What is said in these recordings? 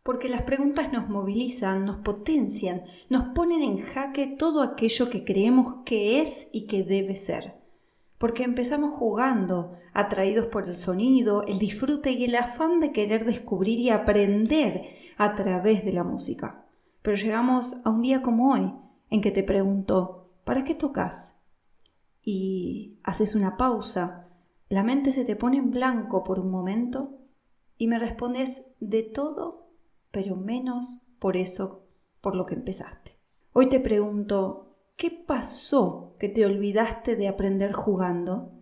Porque las preguntas nos movilizan, nos potencian, nos ponen en jaque todo aquello que creemos que es y que debe ser. Porque empezamos jugando, atraídos por el sonido, el disfrute y el afán de querer descubrir y aprender a través de la música. Pero llegamos a un día como hoy, en que te pregunto, ¿para qué tocas? Y haces una pausa, la mente se te pone en blanco por un momento y me respondes de todo, pero menos por eso, por lo que empezaste. Hoy te pregunto, ¿qué pasó que te olvidaste de aprender jugando?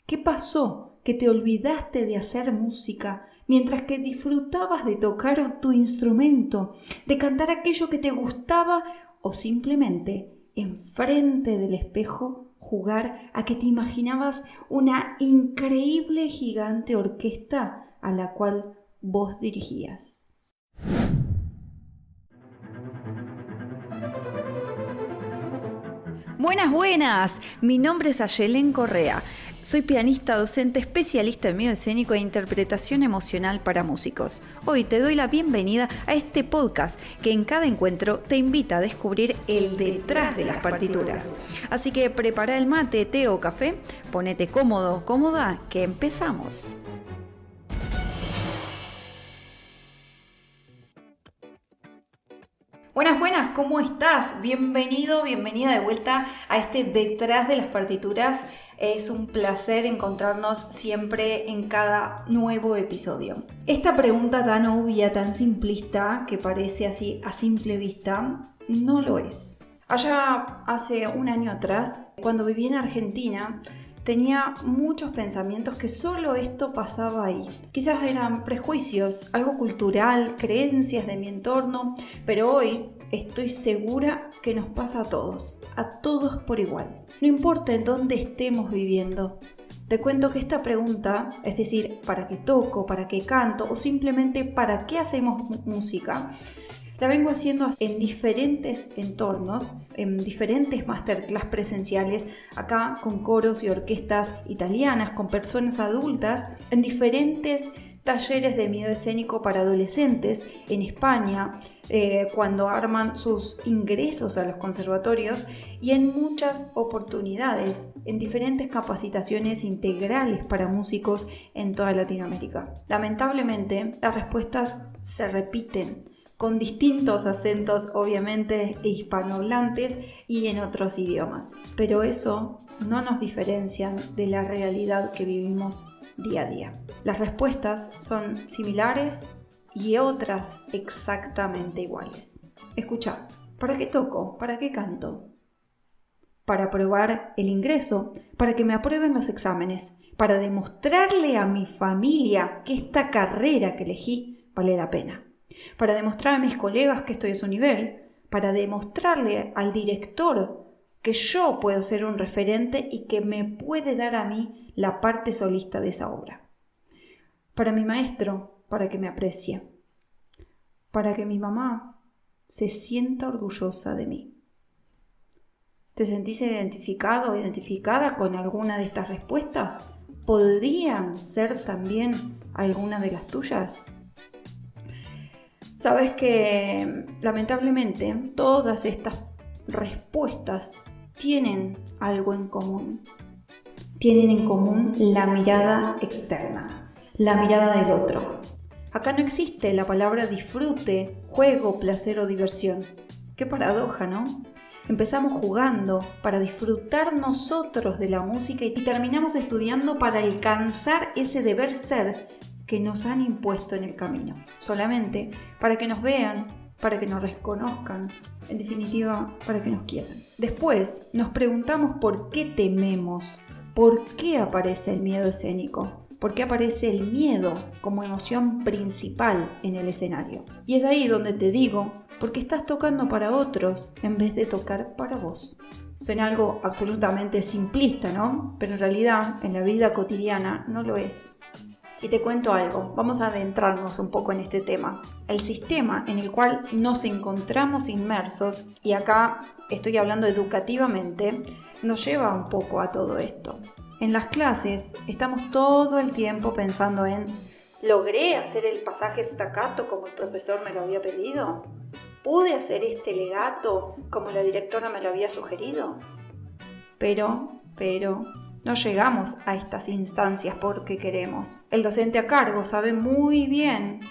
¿Qué pasó que te olvidaste de hacer música mientras que disfrutabas de tocar tu instrumento, de cantar aquello que te gustaba o simplemente enfrente del espejo jugar a que te imaginabas una increíble gigante orquesta a la cual vos dirigías? Buenas, buenas. Mi nombre es Ayelen Correa. Soy pianista, docente, especialista en medio escénico e interpretación emocional para músicos. Hoy te doy la bienvenida a este podcast que en cada encuentro te invita a descubrir el detrás de las partituras. Así que prepara el mate, té o café, ponete cómodo, cómoda, que empezamos. Buenas, buenas, ¿cómo estás? Bienvenido, bienvenida de vuelta a este Detrás de las Partituras. Es un placer encontrarnos siempre en cada nuevo episodio. Esta pregunta tan obvia, tan simplista, que parece así a simple vista, no lo es. Allá hace un año atrás, cuando viví en Argentina, tenía muchos pensamientos que solo esto pasaba ahí. Quizás eran prejuicios, algo cultural, creencias de mi entorno, pero hoy estoy segura que nos pasa a todos por igual. No importa en dónde estemos viviendo. Te cuento que esta pregunta, es decir, ¿para qué toco? ¿Para qué canto? O simplemente ¿para qué hacemos música? La vengo haciendo en diferentes entornos, en diferentes masterclass presenciales, acá con coros y orquestas italianas, con personas adultas, en diferentes talleres de miedo escénico para adolescentes en España, cuando arman sus ingresos a los conservatorios y en muchas oportunidades, en diferentes capacitaciones integrales para músicos en toda Latinoamérica. Lamentablemente, las respuestas se repiten, con distintos acentos obviamente hispanohablantes y en otros idiomas. Pero eso no nos diferencia de la realidad que vivimos día a día. Las respuestas son similares y otras exactamente iguales. Escucha, ¿para qué toco? ¿Para qué canto? Para aprobar el ingreso, para que me aprueben los exámenes, para demostrarle a mi familia que esta carrera que elegí vale la pena. Para demostrar a mis colegas que estoy a su nivel, para demostrarle al director que yo puedo ser un referente y que me puede dar a mí la parte solista de esa obra. Para mi maestro, para que me aprecie. Para que mi mamá se sienta orgullosa de mí. ¿Te sentís identificado o identificada con alguna de estas respuestas? ¿Podrían ser también algunas de las tuyas? Sabes que lamentablemente todas estas respuestas tienen algo en común. Tienen en común la mirada externa, la mirada del otro. Acá no existe la palabra disfrute, juego, placer o diversión. Qué paradoja, ¿no? Empezamos jugando para disfrutar nosotros de la música y terminamos estudiando para alcanzar ese deber ser que nos han impuesto en el camino, solamente para que nos vean, para que nos reconozcan, en definitiva, para que nos quieran. Después nos preguntamos por qué tememos, por qué aparece el miedo escénico, por qué aparece el miedo como emoción principal en el escenario. Y es ahí donde te digo, porque estás tocando para otros en vez de tocar para vos. Suena algo absolutamente simplista, ¿no? Pero en realidad, en la vida cotidiana, no lo es. Y te cuento algo, vamos a adentrarnos un poco en este tema. El sistema en el cual nos encontramos inmersos, y acá estoy hablando educativamente, nos lleva un poco a todo esto. En las clases estamos todo el tiempo pensando en ¿Logré hacer el pasaje staccato como el profesor me lo había pedido? ¿Pude hacer este legato como la directora me lo había sugerido? Pero, no llegamos a estas instancias porque queremos. El docente a cargo sabe muy bien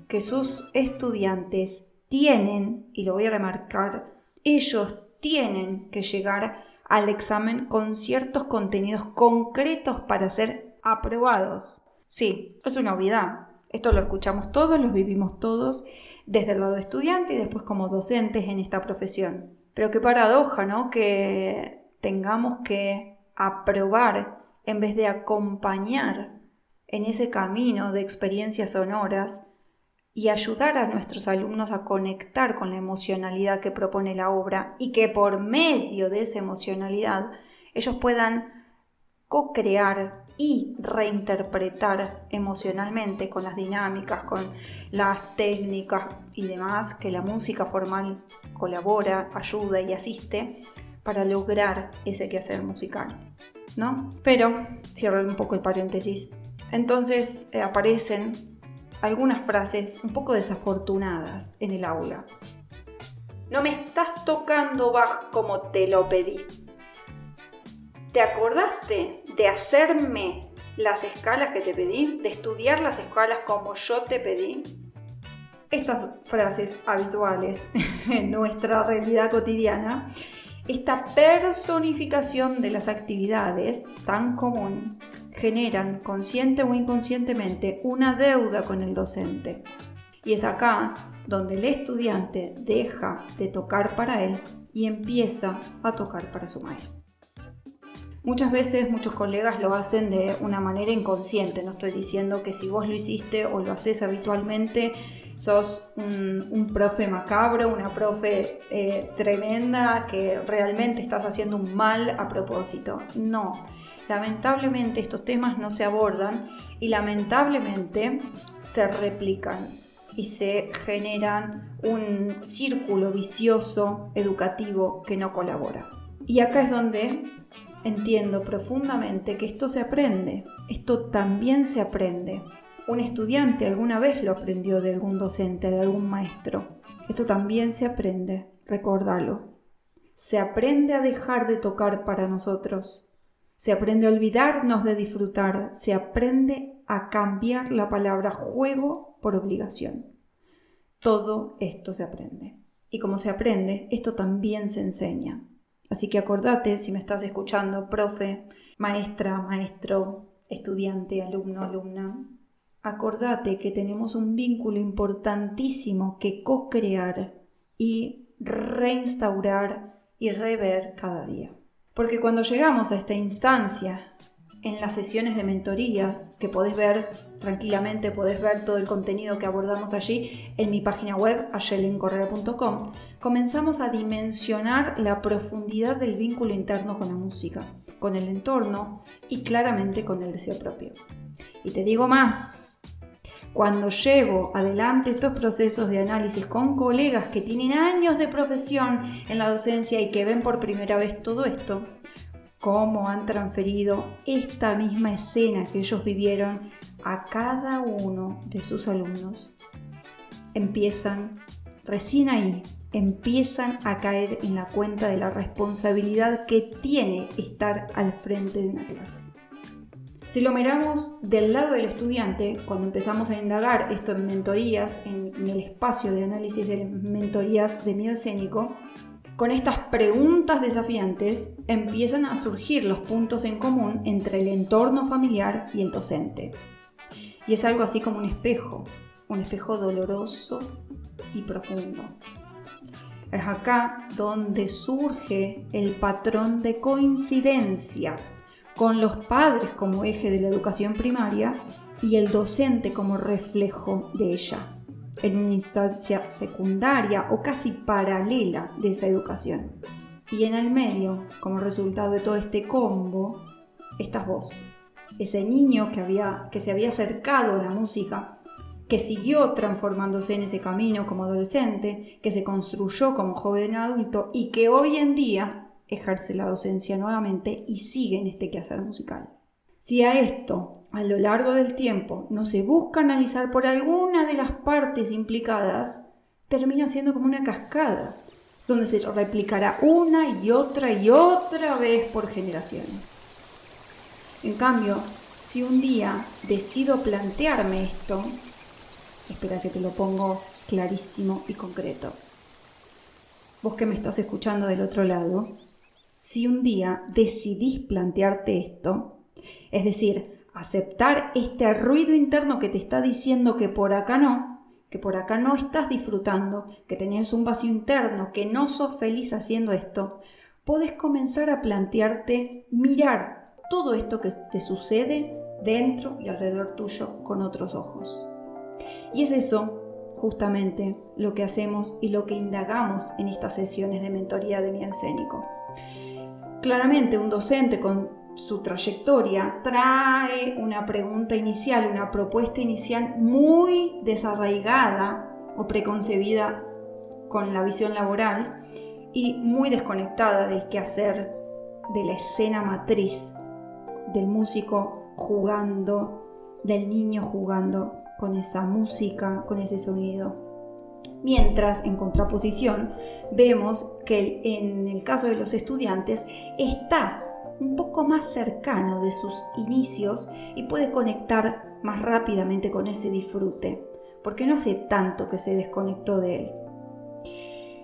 que sus estudiantes tienen, y lo voy a remarcar, ellos tienen que llegar al examen con ciertos contenidos concretos para ser aprobados. Sí, es una obviedad. Esto lo escuchamos todos, lo vivimos todos, desde el lado de estudiante y después como docentes en esta profesión. Pero qué paradoja, ¿no? Que tengamos que aprobar en vez de acompañar en ese camino de experiencias sonoras y ayudar a nuestros alumnos a conectar con la emocionalidad que propone la obra y que por medio de esa emocionalidad ellos puedan co-crear y reinterpretar emocionalmente con las dinámicas, con las técnicas y demás que la música formal colabora, ayuda y asiste para lograr ese quehacer musical, ¿no? Pero, cierro un poco el paréntesis, entonces aparecen algunas frases un poco desafortunadas en el aula. No me estás tocando Bach como te lo pedí. ¿Te acordaste de hacerme las escalas que te pedí? ¿De estudiar las escalas como yo te pedí? Estas frases habituales en nuestra realidad cotidiana, esta personificación de las actividades tan común, generan consciente o inconscientemente una deuda con el docente. Y es acá donde el estudiante deja de tocar para él y empieza a tocar para su maestro. Muchas veces muchos colegas lo hacen de una manera inconsciente. No estoy diciendo que si vos lo hiciste o lo haces habitualmente sos un profe macabro, una profe tremenda que realmente estás haciendo un mal a propósito. No, lamentablemente estos temas no se abordan y lamentablemente se replican y se generan un círculo vicioso educativo que no colabora. Y acá es donde entiendo profundamente que esto se aprende, esto también se aprende. Un estudiante alguna vez lo aprendió de algún docente, de algún maestro. Esto también se aprende, recórdalo. Se aprende a dejar de tocar para nosotros. Se aprende a olvidarnos de disfrutar. Se aprende a cambiar la palabra juego por obligación. Todo esto se aprende. Y como se aprende, esto también se enseña. Así que acordate, si me estás escuchando, profe, maestra, maestro, estudiante, alumno, alumna, acordate que tenemos un vínculo importantísimo que co-crear y reinstaurar y rever cada día. Porque cuando llegamos a esta instancia, en las sesiones de mentorías, que podés ver tranquilamente, podés ver todo el contenido que abordamos allí en mi página web, ayelencorrea.com, comenzamos a dimensionar la profundidad del vínculo interno con la música, con el entorno y claramente con el deseo propio. Y te digo más, cuando llevo adelante estos procesos de análisis con colegas que tienen años de profesión en la docencia y que ven por primera vez todo esto, cómo han transferido esta misma escena que ellos vivieron a cada uno de sus alumnos, recién ahí, empiezan a caer en la cuenta de la responsabilidad que tiene estar al frente de una clase. Si lo miramos del lado del estudiante, cuando empezamos a indagar esto en mentorías, en el espacio de análisis de mentorías de miedo escénico, con estas preguntas desafiantes empiezan a surgir los puntos en común entre el entorno familiar y el docente. Y es algo así como un espejo doloroso y profundo. Es acá donde surge el patrón de coincidencia con los padres como eje de la educación primaria y el docente como reflejo de ella, en una instancia secundaria o casi paralela de esa educación. Y en el medio, como resultado de todo este combo, estás vos, ese niño que se había acercado a la música, que siguió transformándose en ese camino como adolescente, que se construyó como joven adulto y que hoy en día ejerce la docencia nuevamente y sigue en este quehacer musical. Si a esto a lo largo del tiempo no se busca analizar por alguna de las partes implicadas, termina siendo como una cascada, donde se replicará una y otra vez por generaciones. En cambio, si un día decido plantearme esto, espera que te lo pongo clarísimo y concreto. Vos que me estás escuchando del otro lado, si un día decidís plantearte esto, es decir, aceptar este ruido interno que te está diciendo que por acá no estás disfrutando, que tenés un vacío interno, que no sos feliz haciendo esto, podés comenzar a plantearte mirar todo esto que te sucede dentro y alrededor tuyo con otros ojos. Y es eso justamente lo que hacemos y lo que indagamos en estas sesiones de mentoría de miedo escénico. Claramente un docente con su trayectoria trae una pregunta inicial, una propuesta inicial muy desarraigada o preconcebida con la visión laboral y muy desconectada del quehacer, de la escena matriz, del músico jugando, del niño jugando con esa música, con ese sonido. Mientras, en contraposición, vemos que en el caso de los estudiantes está un poco más cercano de sus inicios y puede conectar más rápidamente con ese disfrute, porque no hace tanto que se desconectó de él.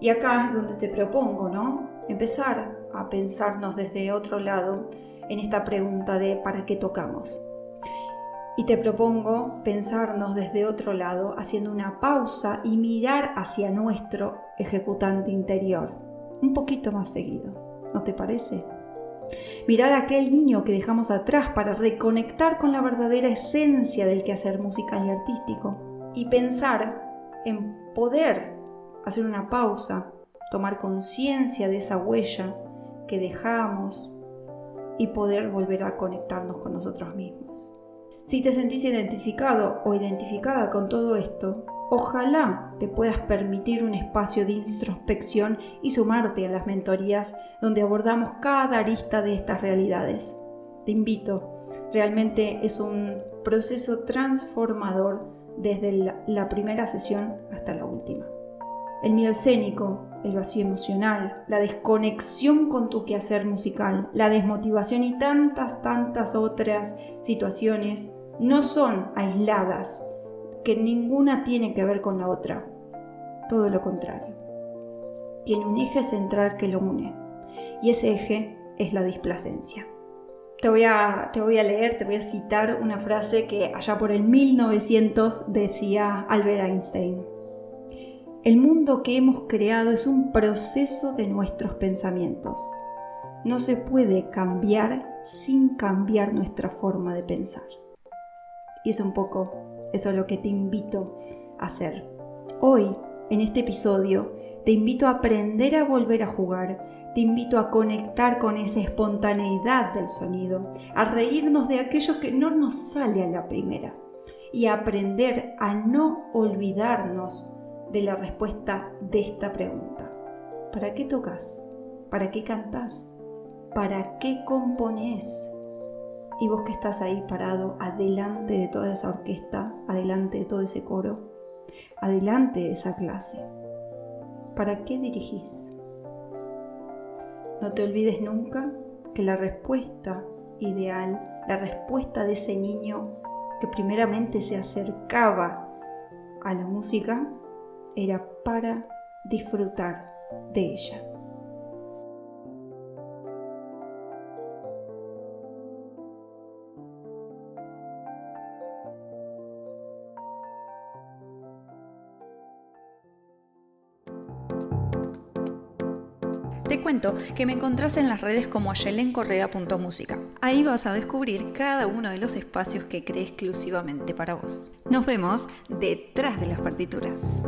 Y acá es donde te propongo, ¿no? Empezar a pensarnos desde otro lado en esta pregunta de ¿para qué tocamos? Y te propongo pensarnos desde otro lado, haciendo una pausa y mirar hacia nuestro ejecutante interior, un poquito más seguido, ¿no te parece? Mirar a aquel niño que dejamos atrás para reconectar con la verdadera esencia del quehacer musical y artístico. Y pensar en poder hacer una pausa, tomar conciencia de esa huella que dejamos y poder volver a conectarnos con nosotros mismos. Si te sentís identificado o identificada con todo esto, ojalá te puedas permitir un espacio de introspección y sumarte a las mentorías donde abordamos cada arista de estas realidades. Te invito, realmente es un proceso transformador desde la primera sesión hasta la última. El miedo escénico, el vacío emocional, la desconexión con tu quehacer musical, la desmotivación y tantas otras situaciones no son aisladas, que ninguna tiene que ver con la otra. Todo lo contrario. Tiene un eje central que lo une, y ese eje es la displacencia. Te voy a citar una frase que allá por el 1900 decía Albert Einstein. El mundo que hemos creado es un proceso de nuestros pensamientos. No se puede cambiar sin cambiar nuestra forma de pensar. Y es un poco eso lo que te invito a hacer. Hoy, en este episodio, te invito a aprender a volver a jugar. Te invito a conectar con esa espontaneidad del sonido, a reírnos de aquello que no nos sale a la primera y a aprender a no olvidarnos de la respuesta de esta pregunta. ¿Para qué tocas? ¿Para qué cantás? ¿Para qué componés? Y vos que estás ahí parado, adelante de toda esa orquesta, adelante de todo ese coro, adelante de esa clase, ¿para qué dirigís? No te olvides nunca que la respuesta ideal, la respuesta de ese niño que primeramente se acercaba a la música, era para disfrutar de ella. Te cuento que me encontrás en las redes como ayelencorrea.música. Ahí vas a descubrir cada uno de los espacios que creé exclusivamente para vos. Nos vemos detrás de las partituras.